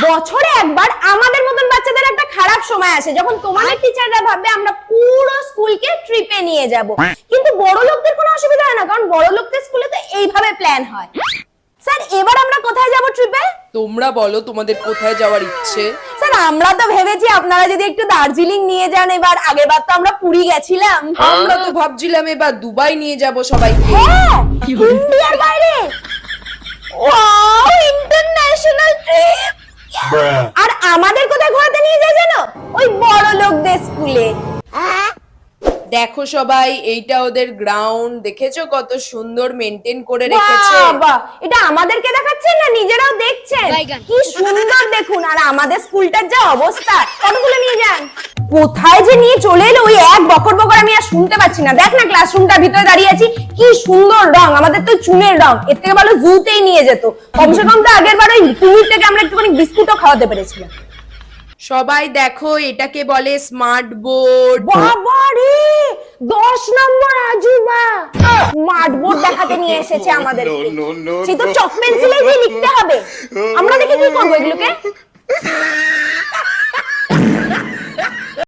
বছরে একবার আমাদের মতন বাচ্চাদের একটা খারাপ সময় আসে যখন তোমাদের টিচাররা ভাববে আমরা পুরো স্কুলকে ট্রিপে নিয়ে যাব। কিন্তু বড় লোকদের কোনো অসুবিধা হয় না, কারণ বড় লোকদের স্কুলে তো এইভাবে প্ল্যান হয়। স্যার এবার আমরা কোথায় যাব ট্রিপে? তোমরা বলো তোমাদের কোথায় যাওয়ার ইচ্ছে। স্যার আমরা তো ভেবেছি আপনারা যদি একটু দার্জিলিং নিয়ে যান। এবার আগেরবার তো আমরা পুরী গেছিলাম। আমরা তো ভাবছিলাম এবার দুবাই নিয়ে যাব সবাইকে। হ্যাঁ, ইন্ডিয়ার বাইরে। Wow, international trip. আর আমাদের কোথায় ঘোরাতে নিয়ে যায় জানো? ওই বড় লোকদের স্কুলে। দেখো সবাই, এইটা ওদের গ্রাউন্ড, দেখেছো কত সুন্দর মেনটেন করে রেখেছে। বাবা, এটা আমাদেরকে দেখাচ্ছেন না নিজেরাও দেখছেন? কি সুন্দর দেখুন। আর আমাদের স্কুলটার যা অবস্থা, কতগুলো নিয়ে যান। কোথায় যে নিয়ে চলে এলো ওই এক বকর বকর, আমি আর শুনতে পাচ্ছি না। দেখ না ক্লাসরুমটার ভিতরে দাঁড়িয়ে আছি, কি সুন্দর রং, আমাদের তো চুনের রং। এর থেকে ভালো জুতেই নিয়ে যেত। কমসে কম তো আগের বার ওই কুমির থেকে আমরা একটুখানি বিস্কুটও খাওয়াতে পেরেছিলাম। সবাই দেখো, এটাকে বলে স্মার্ট বোর্ড। বাবা রে, 10 নম্বর আজুবা স্মার্ট বোর্ড দেখাতে নিয়ে এসেছে আমাদেরকে। সে তো চক পেন্সিলে দিয়ে লিখতে হবে। আমরা দেখে কি করবো এগুলোকে?